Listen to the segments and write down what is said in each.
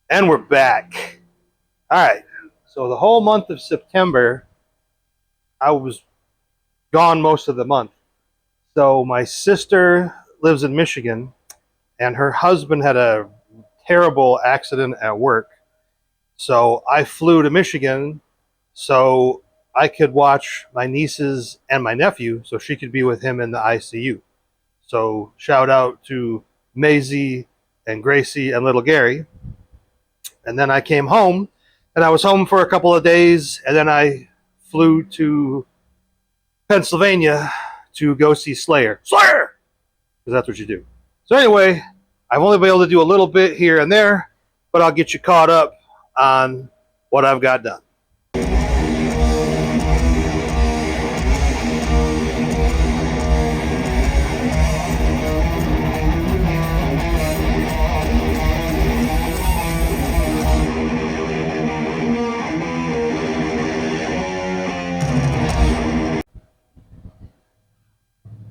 And we're back. All right. So the whole month of September, I was gone most of the month. So my sister lives in Michigan, and her husband had a terrible accident at work. So I flew to Michigan so I could watch my nieces and my nephew so she could be with him in the ICU. So shout out to Maisie and Gracie and little Gary. And then I came home, and I was home for a couple of days, and then I flew to Pennsylvania to go see Slayer. Slayer! Because that's what you do. So anyway, I've only been able to do a little bit here and there, but I'll get you caught up on what I've got done.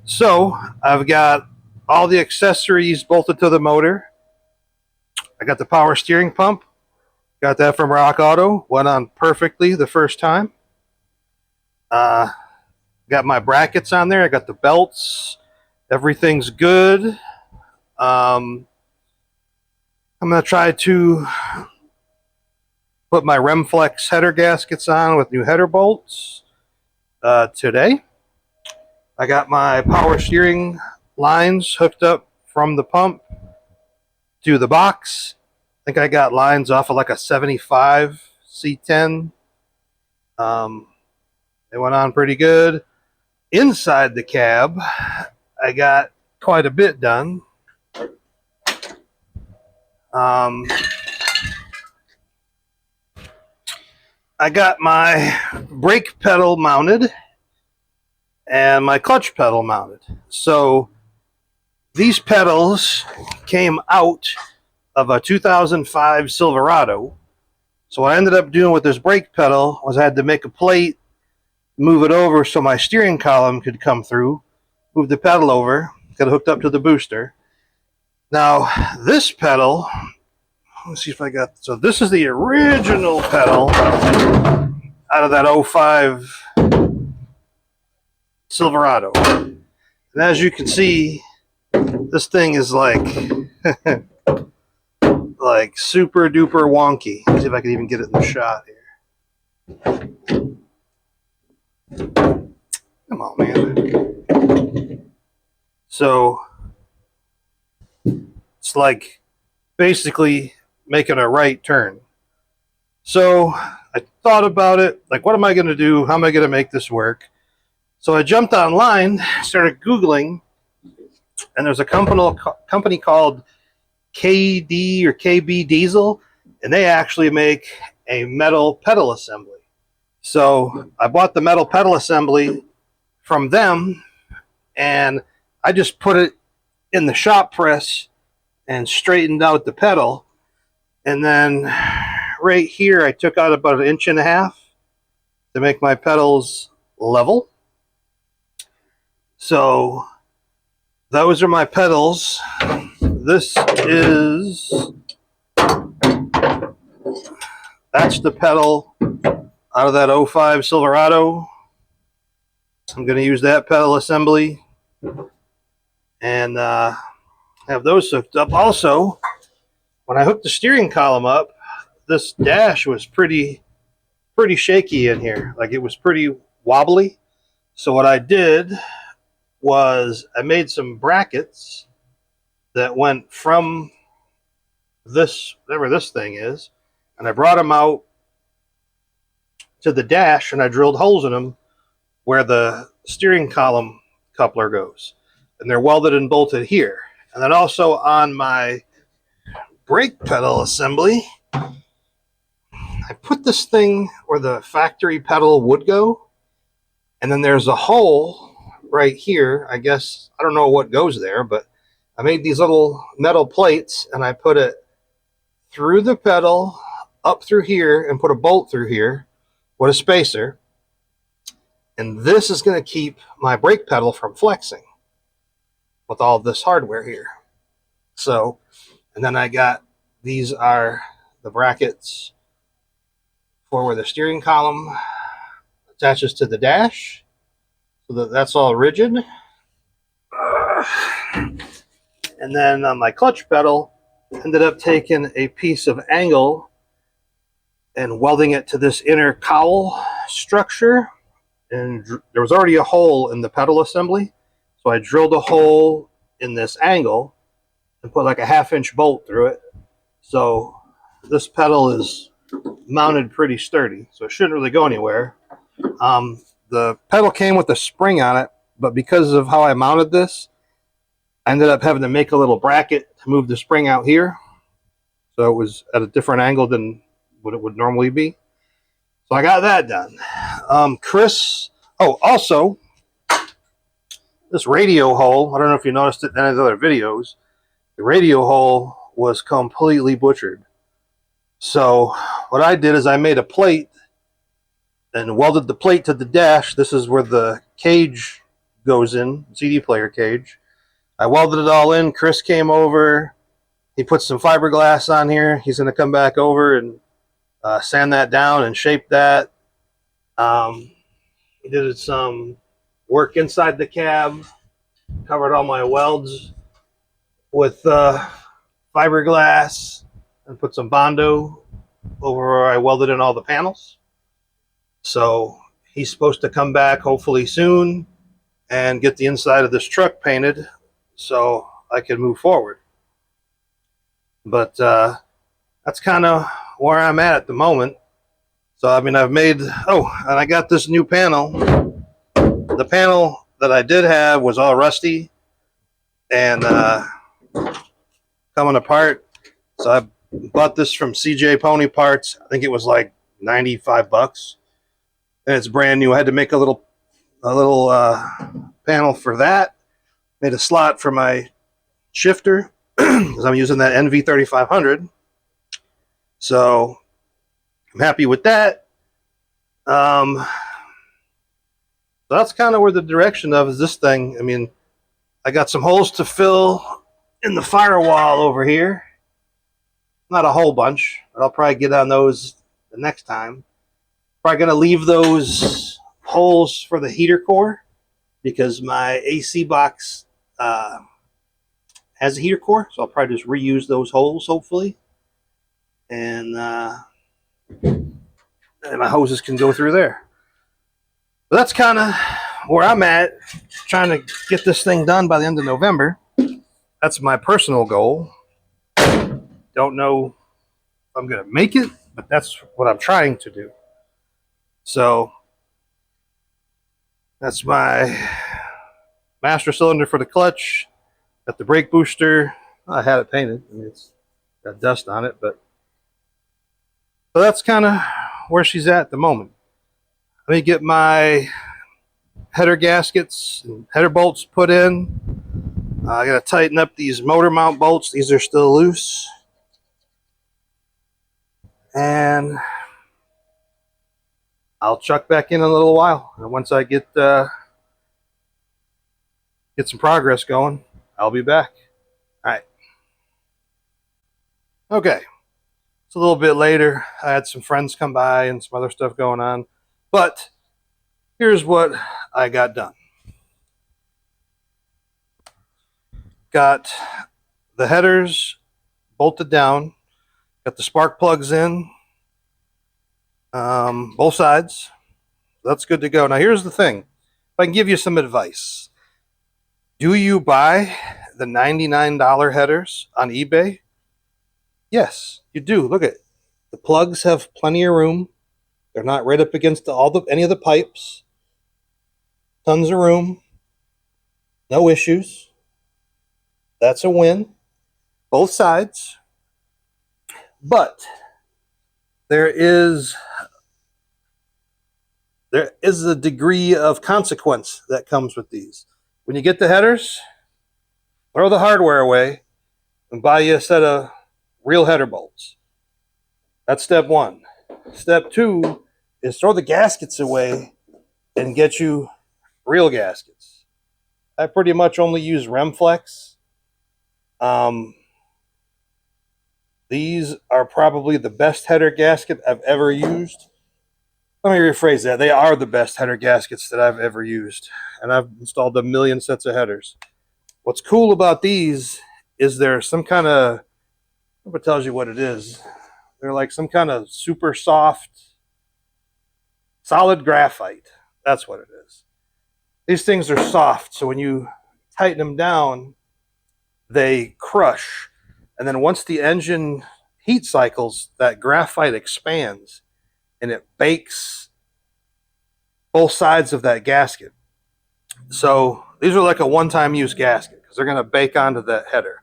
So I've got all the accessories bolted to the motor. I got the power steering pump. Got that from Rock Auto. Went on perfectly the first time. Uh, got my brackets on there. I got the belts. Everything's good. I'm going to try to put my Remflex header gaskets on with new header bolts today. I got my power steering lines hooked up from the pump to the box. I think I got lines off of like a 75 C10. They went on pretty good. Inside the cab, I got quite a bit done. I got my brake pedal mounted and my clutch pedal mounted. So these pedals came out of a 2005 Silverado. So what I ended up doing with this brake pedal was I had to make a plate, move it over so my steering column could come through, move the pedal over, got it hooked up to the booster. Now this pedal, let's see if I got, so this is the original pedal out of that '05 Silverado. And as you can see, this thing is like like super duper wonky. Let's see if I can even get it in the shot here. Come on, man. So it's like basically making a right turn. So I thought about it, like, what am I going to do? How am I going to make this work? So I jumped online, started Googling, and there's a company called KD or KB Diesel, and they actually make a metal pedal assembly. So I bought the metal pedal assembly from them, and I just put it in the shop press and straightened out the pedal. And then right here, I took out about 1.5 inches to make my pedals level. So those are my pedals. This is, that's the pedal out of that '05 Silverado. I'm going to use that pedal assembly and have those hooked up. Also, when I hooked the steering column up, this dash was pretty shaky in here. Like, it was pretty wobbly. So what I did was I made some brackets that went from this, whatever this thing is, and I brought them out to the dash, and I drilled holes in them where the steering column coupler goes. And they're welded and bolted here. And then also on my brake pedal assembly, I put this thing where the factory pedal would go, and then there's a hole right here. I guess, I don't know what goes there, but I made these little metal plates, and I put it through the pedal, up through here, and put a bolt through here with a spacer. And this is going to keep my brake pedal from flexing with all this hardware here. So, and then I got, these are the brackets for where the steering column attaches to the dash, so that that's all rigid. And then on my clutch pedal, ended up taking a piece of angle and welding it to this inner cowl structure. And there was already a hole in the pedal assembly, so I drilled a hole in this angle and put like a 1/2-inch bolt through it. So this pedal is mounted pretty sturdy, so it shouldn't really go anywhere. The pedal came with a spring on it, but because of how I mounted this, I ended up having to make a little bracket to move the spring out here. So it was at a different angle than what it would normally be. So I got that done. Also, this radio hole, I don't know if you noticed it in any of the other videos, the radio hole was completely butchered. So what I did is I made a plate and welded the plate to the dash. This is where the cage goes in, CD player cage. I welded it all in. Chris came over. He put some fiberglass on here. He's going to come back over and sand that down and shape that. He did some work inside the cab, covered all my welds with fiberglass, and put some Bondo over where I welded in all the panels. So he's supposed to come back hopefully soon and get the inside of this truck painted so I can move forward. But that's kind of where I'm at the moment. So, I mean, I've made, and I got this new panel. The panel that I did have was all rusty and coming apart. So I bought this from CJ Pony Parts. I think it was like $95. And it's brand new. I had to make a little panel for that. Made a slot for my shifter because I'm using that NV3500. So I'm happy with that. So that's kind of where the direction of is this thing. I mean, I got some holes to fill in the firewall over here. Not a whole bunch, but I'll probably get on those the next time. Probably going to leave those holes for the heater core because my AC box has a heater core, so I'll probably just reuse those holes, hopefully. And my hoses can go through there. But that's kind of where I'm at, trying to get this thing done by the end of November. That's my personal goal. Don't know if I'm going to make it, but that's what I'm trying to do. So that's my master cylinder for the clutch. Got the brake booster. I had it painted. I mean, it's got dust on it, but so that's kind of where she's at the moment. Let me get my header gaskets and header bolts put in. I got to tighten up these motor mount bolts. These are still loose. And I'll chuck back in a little while. And once I get some progress going, I'll be back. All right. Okay. It's a little bit later. I had some friends come by and some other stuff going on. But here's what I got done. Got the headers bolted down. Got the spark plugs in. Both sides. That's good to go. Now here's the thing. If I can give you some advice. Do you buy the $99 headers on eBay? Yes, you do. Look at it. The plugs have plenty of room. They're not right up against any of the pipes. Tons of room. No issues. That's a win. Both sides. But there is a degree of consequence that comes with these. When you get the headers, throw the hardware away and buy you a set of real header bolts. That's step one. Step two is throw the gaskets away and get you real gaskets. I pretty much only use Remflex. These are probably the best header gasket I've ever used. Let me rephrase that. They are the best header gaskets that I've ever used. And I've installed a million sets of headers. What's cool about these is they're some kind of, what tells you what it is. They're like some kind of super soft, solid graphite. That's what it is. These things are soft, so when you tighten them down, they crush. And then once the engine heat cycles, that graphite expands and it bakes both sides of that gasket. So these are like a one-time use gasket because they're going to bake onto that header.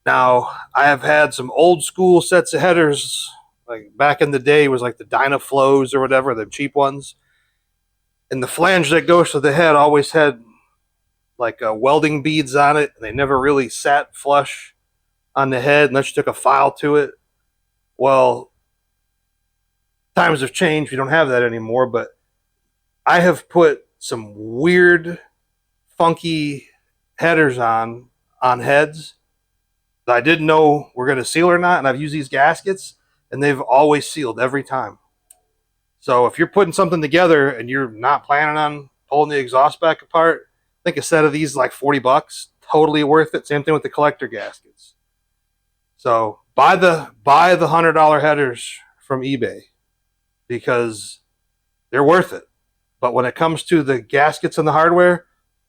Now, I have had some old school sets of headers, like back in the day was like the Dynaflows or whatever, the cheap ones. And the flange that goes to the head always had like welding beads on it, and they never really sat flush on the head unless you took a file to it. Well, times have changed. We don't have that anymore, but I have put some weird, funky headers on heads that I didn't know were going to seal or not, and I've used these gaskets, and they've always sealed every time. So if you're putting something together and you're not planning on pulling the exhaust back apart, I think a set of these is like $40. Totally worth it. Same thing with the collector gaskets. So buy the $100 headers from eBay because they're worth it. But when it comes to the gaskets and the hardware,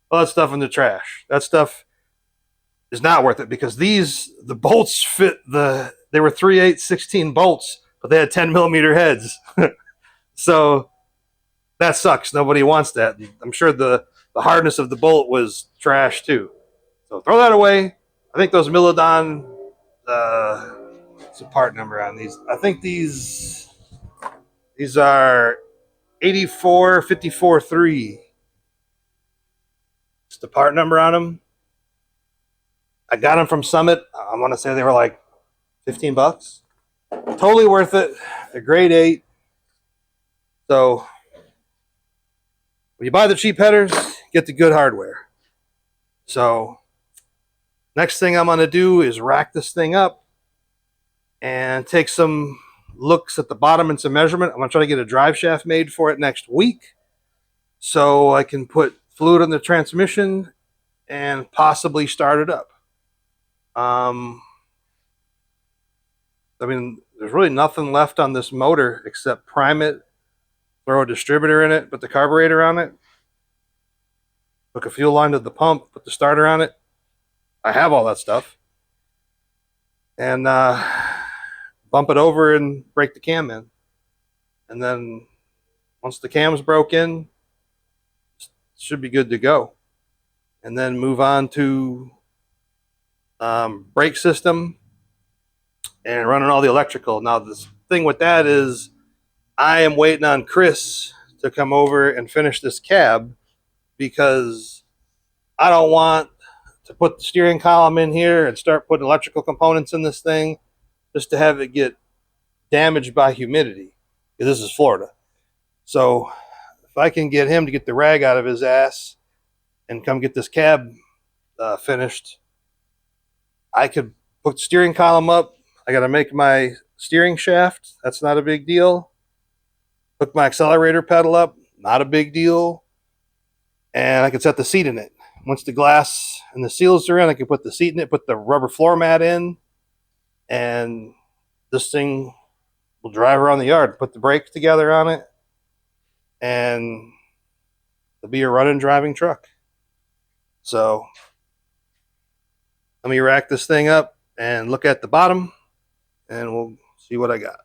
all that stuff in the trash. That stuff is not worth it because the bolts fit they were 3/8 16 bolts, but they had 10mm heads. So that sucks. Nobody wants that. I'm sure the hardness of the bolt was trash too. So throw that away. I think those Milodon, what's the part number on these? I think these are 8454-3. It's the part number on them. I got them from Summit. I want to say they were like $15. Totally worth it. They're grade 8. So when you buy the cheap headers, get the good hardware. So next thing I'm going to do is rack this thing up and take some looks at the bottom and some measurement. I'm going to try to get a drive shaft made for it next week so I can put fluid in the transmission and possibly start it up. I mean, there's really nothing left on this motor except prime it, throw a distributor in it, put the carburetor on it, hook a fuel line to the pump, put the starter on it. I have all that stuff. And bump it over and break the cam in. And then once the cam's broken, it should be good to go. And then move on to brake system and running all the electrical. Now, the thing with that is I am waiting on Chris to come over and finish this cab because I don't want to put the steering column in here and start putting electrical components in this thing just to have it get damaged by humidity. This is Florida. So if I can get him to get the rag out of his ass and come get this cab finished, I could put the steering column up. I got to make my steering shaft. That's not a big deal. Hook my accelerator pedal up. Not a big deal. And I can set the seat in it. Once the glass and the seals are in, I can put the seat in it, put the rubber floor mat in, and this thing will drive around the yard. Put the brakes together on it, and it'll be a running, driving truck. So let me rack this thing up and look at the bottom, and we'll see what I got.